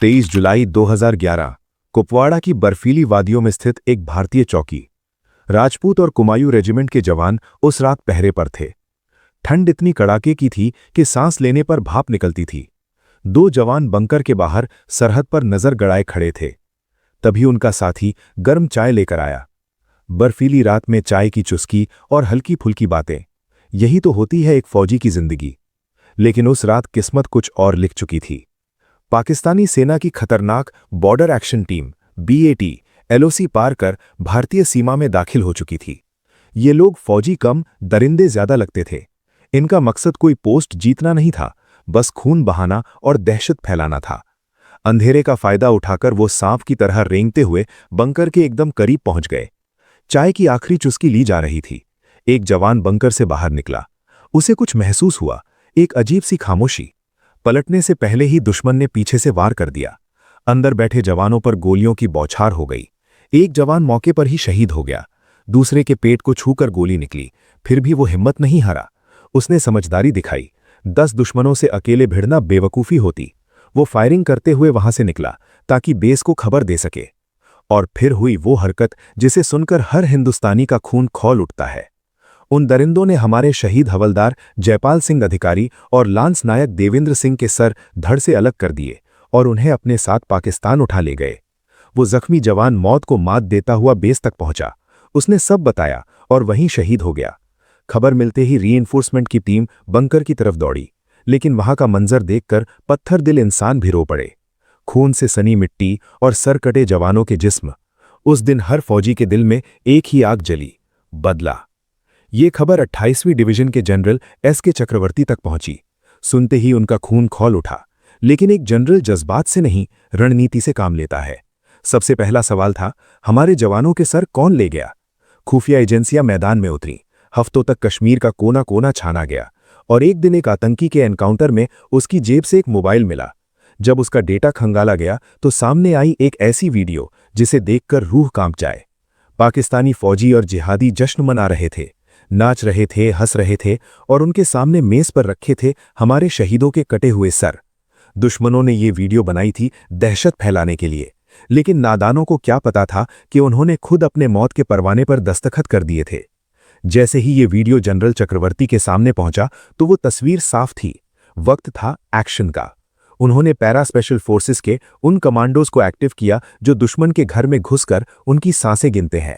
23 जुलाई 2011 कुपवाड़ा की बर्फीली वादियों में स्थित एक भारतीय चौकी। राजपूत और कुमायूं रेजिमेंट के जवान उस रात पहरे पर थे। ठंड इतनी कड़ाके की थी कि सांस लेने पर भाप निकलती थी। दो जवान बंकर के बाहर सरहद पर नजर गड़ाए खड़े थे। तभी उनका साथी गर्म चाय लेकर आया। बर्फीली रात में चाय की चुस्की और हल्की फुल्की बातें, यही तो होती है एक फौजी की जिंदगी। लेकिन उस रात किस्मत कुछ और लिख चुकी थी। पाकिस्तानी सेना की खतरनाक border action team BAT LOC पार कर भारतीय सीमा में दाखिल हो चुकी थी। ये लोग फौजी कम, दरिंदे ज्यादा लगते थे। इनका मकसद कोई पोस्ट जीतना नहीं था, बस खून बहाना और दहशत फैलाना था। अंधेरे का फायदा उठाकर वो सांप की तरह रेंगते हुए बंकर के एकदम करीब पहुंच गए। चाय की आखिरी चुस्की ली जा रही थी। एक जवान बंकर से बाहर निकला। उसे कुछ महसूस हुआ, एक अजीब सी खामोशी। पलटने से पहले ही दुश्मन ने पीछे से वार कर दिया। अंदर बैठे जवानों पर गोलियों की बौछार हो गई। एक जवान मौके पर ही शहीद हो गया। दूसरे के पेट को छूकर गोली निकली, फिर भी वो हिम्मत नहीं हारा। उसने समझदारी दिखाई। 10 दुश्मनों से अकेले भिड़ना बेवकूफ़ी होती। वो फायरिंग करते हुए वहां से निकला ताकि बेस को खबर दे सके। और फिर हुई वो हरकत जिसे सुनकर हर हिंदुस्तानी का खून खौल उठता है। उन दरिंदों ने हमारे शहीद हवलदार जयपाल सिंह अधिकारी और लांस नायक देवेंद्र सिंह के सर धड़ से अलग कर दिए और उन्हें अपने साथ पाकिस्तान उठा ले गए। वो जख्मी जवान मौत को मात देता हुआ बेस तक पहुंचा। उसने सब बताया और वहीं शहीद हो गया। खबर मिलते ही रीइंफोर्समेंट की टीम बंकर की तरफ दौड़ी, लेकिन वहां का मंजर देखकर पत्थर दिल इंसान भी रो पड़े। खून से सनी मिट्टी और सर कटे जवानों के जिस्म। उस दिन हर फौजी के दिल में एक ही आग जली, बदला। ये खबर 28वीं डिवीजन के जनरल SK चक्रवर्ती तक पहुंची। सुनते ही उनका खून खौल उठा। लेकिन एक जनरल जज्बात से नहीं, रणनीति से काम लेता है। सबसे पहला सवाल था, हमारे जवानों के सर कौन ले गया? खुफिया एजेंसियां मैदान में उतरी। हफ्तों तक कश्मीर का कोना कोना छाना गया और एक दिन एक आतंकी के एनकाउंटर में उसकी जेब से एक मोबाइल मिला। जब उसका डेटा खंगाला गया तो सामने आई एक ऐसी वीडियो जिसे देखकर रूह कांप जाए। पाकिस्तानी फौजी और जिहादी जश्न मना रहे थे, नाच रहे थे, हंस रहे थे और उनके सामने मेज पर रखे थे हमारे शहीदों के कटे हुए सर। दुश्मनों ने ये वीडियो बनाई थी दहशत फैलाने के लिए, लेकिन नादानों को क्या पता था कि उन्होंने खुद अपने मौत के परवाने पर दस्तखत कर दिए थे। जैसे ही ये वीडियो जनरल चक्रवर्ती के सामने पहुंचा तो वो तस्वीर साफ थी। वक्त था एक्शन का। उन्होंने पैरा स्पेशल फोर्सेस के उन कमांडोज को एक्टिव किया जो दुश्मन के घर में घुसकर उनकी सांसें गिनते हैं।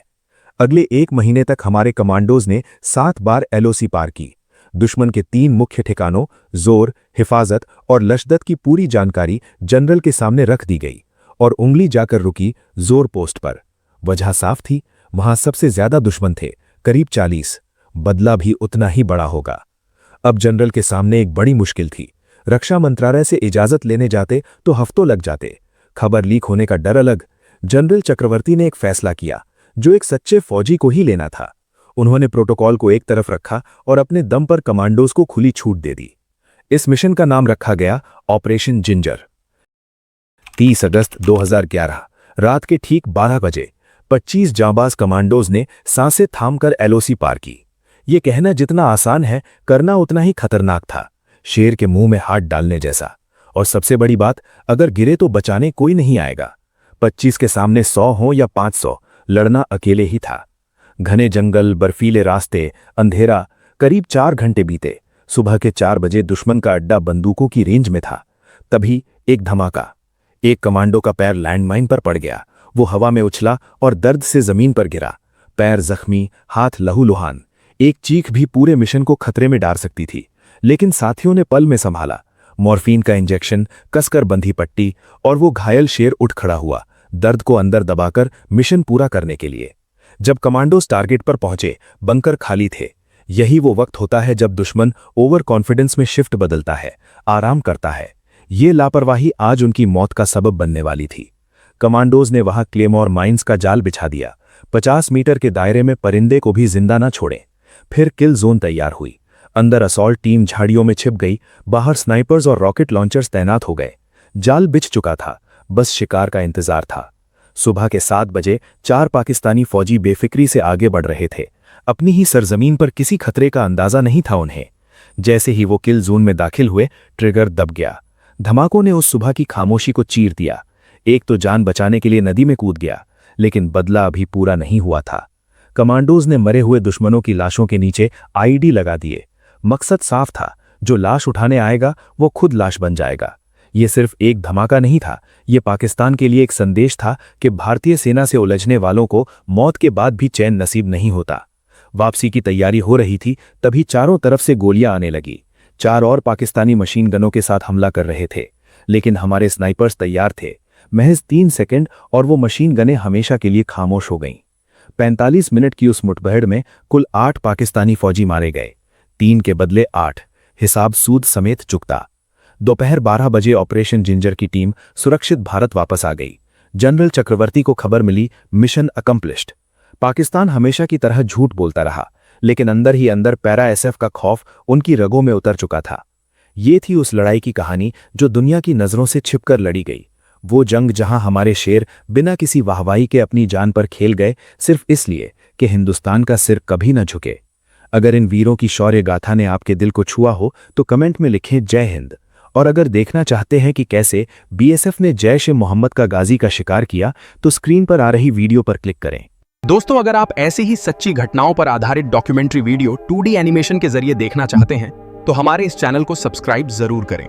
अगले 1 महीने तक हमारे कमांडोज ने 7 बार LOC पार की। दुश्मन के 3 मुख्य ठिकानों जोर, हिफाजत और लश्दत की पूरी जानकारी जनरल के सामने रख दी गई और उंगली जाकर रुकी जोर पोस्ट पर। वजह साफ थी, वहां सबसे ज्यादा दुश्मन थे, करीब 40। बदला भी उतना ही बड़ा होगा। अब जनरल के सामने एक बड़ी मुश्किल थी। रक्षा मंत्रालय से इजाजत लेने जाते तो हफ्तों लग जाते। खबर लीक होने का डर अलग। जनरल चक्रवर्ती ने एक फैसला किया जो एक सच्चे फौजी को ही लेना था। उन्होंने प्रोटोकॉल को एक तरफ रखा और अपने दम पर कमांडोज को खुली छूट दे दी। इस मिशन का नाम रखा गया ऑपरेशन जिंजर। 30 अगस्त 2011 रात के ठीक 12 बजे 25 जांबाज कमांडोज ने सांसें थामकर LOC पार की। ये कहना जितना आसान है, करना उतना ही खतरनाक था। शेर के मुंह में हाथ डालने जैसा। और सबसे बड़ी बात, अगर गिरे तो बचाने कोई नहीं आएगा। 25 के सामने 100 हो या 500, लड़ना अकेले ही था। घने जंगल, बर्फीले रास्ते, अंधेरा। करीब 4 घंटे बीते। सुबह के 4 बजे दुश्मन का अड्डा बंदूकों की रेंज में था। तभी एक धमाका। एक कमांडो का पैर लैंडमाइन पर पड़ गया। वो हवा में उछला और दर्द से जमीन पर गिरा। पैर जख्मी, हाथ लहूलुहान। एक चीख भी पूरे मिशन को खतरे में डाल सकती थी, लेकिन साथियों ने पल में संभाला। मॉर्फिन का इंजेक्शन, कसकर बंधी पट्टी और वो घायल शेर उठ खड़ा हुआ, दर्द को अंदर दबाकर मिशन पूरा करने के लिए। जब कमांडोज टारगेट पर पहुंचे, बंकर खाली थे। यही वो वक्त होता है जब दुश्मन ओवर कॉन्फिडेंस में शिफ्ट बदलता है, आराम करता है। ये लापरवाही आज उनकी मौत का सबब बनने वाली थी। कमांडोज ने वहां क्लेमोर माइंस का जाल बिछा दिया। 50 मीटर के दायरे में परिंदे को भी जिंदा न छोड़े। फिर किल जोन तैयार हुई। अंदर असॉल्ट टीम झाड़ियों में छिप गई। बाहर स्नाइपर्स और रॉकेट लॉन्चर्स तैनात हो गए। जाल बिछ चुका था, बस शिकार का इंतजार था। सुबह के 7 बजे 4 पाकिस्तानी फौजी बेफिक्री से आगे बढ़ रहे थे। अपनी ही सरजमीन पर किसी खतरे का अंदाजा नहीं था उन्हें। जैसे ही वो किल जोन में दाखिल हुए, ट्रिगर दब गया। धमाकों ने उस सुबह की खामोशी को चीर दिया। एक तो जान बचाने के लिए नदी में कूद गया, लेकिन बदला अभी पूरा नहीं हुआ था। कमांडोज ने मरे हुए दुश्मनों की लाशों के नीचे आईडी लगा दिए। मकसद साफ था, जो लाश उठाने आएगा वो खुद लाश बन जाएगा। ये सिर्फ एक धमाका नहीं था, ये पाकिस्तान के लिए एक संदेश था कि भारतीय सेना से उलझने वालों को मौत के बाद भी चैन नसीब नहीं होता। वापसी की तैयारी हो रही थी, तभी चारों तरफ से गोलियां आने लगी। 4 और पाकिस्तानी मशीन गनों के साथ हमला कर रहे थे, लेकिन हमारे स्नाइपर्स तैयार थे। महज 3 सेकंड और वो मशीन गनें हमेशा के लिए खामोश हो गईं। 45 मिनट की उस मुठभेड़ में कुल 8 पाकिस्तानी फौजी मारे गए, 3 के बदले 8। हिसाब सूद समेत चुकता। दोपहर 12 बजे ऑपरेशन जिंजर की टीम सुरक्षित भारत वापस आ गई। जनरल चक्रवर्ती को खबर मिली, मिशन अकम्प्लिश्ड। पाकिस्तान हमेशा की तरह झूठ बोलता रहा, लेकिन अंदर ही अंदर पैरा एसएफ का खौफ उनकी रगों में उतर चुका था। ये थी उस लड़ाई की कहानी जो दुनिया की नजरों से छिपकर लड़ी गई। वो जंग जहां हमारे शेर बिना किसी वाहवाही के अपनी जान पर खेल गए, सिर्फ इसलिए कि हिंदुस्तान का सिर कभी न झुके। अगर इन वीरों की शौर्य गाथा ने आपके दिल को छुआ हो तो कमेंट में लिखें जय हिंद। और अगर देखना चाहते हैं कि कैसे बीएसएफ ने जैश-ए-मोहम्मद का गाजी का शिकार किया, तो स्क्रीन पर आ रही वीडियो पर क्लिक करें। दोस्तों, अगर आप ऐसी ही सच्ची घटनाओं पर आधारित डॉक्यूमेंट्री वीडियो 2D एनिमेशन के जरिए देखना चाहते हैं तो हमारे इस चैनल को सब्सक्राइब जरूर करें।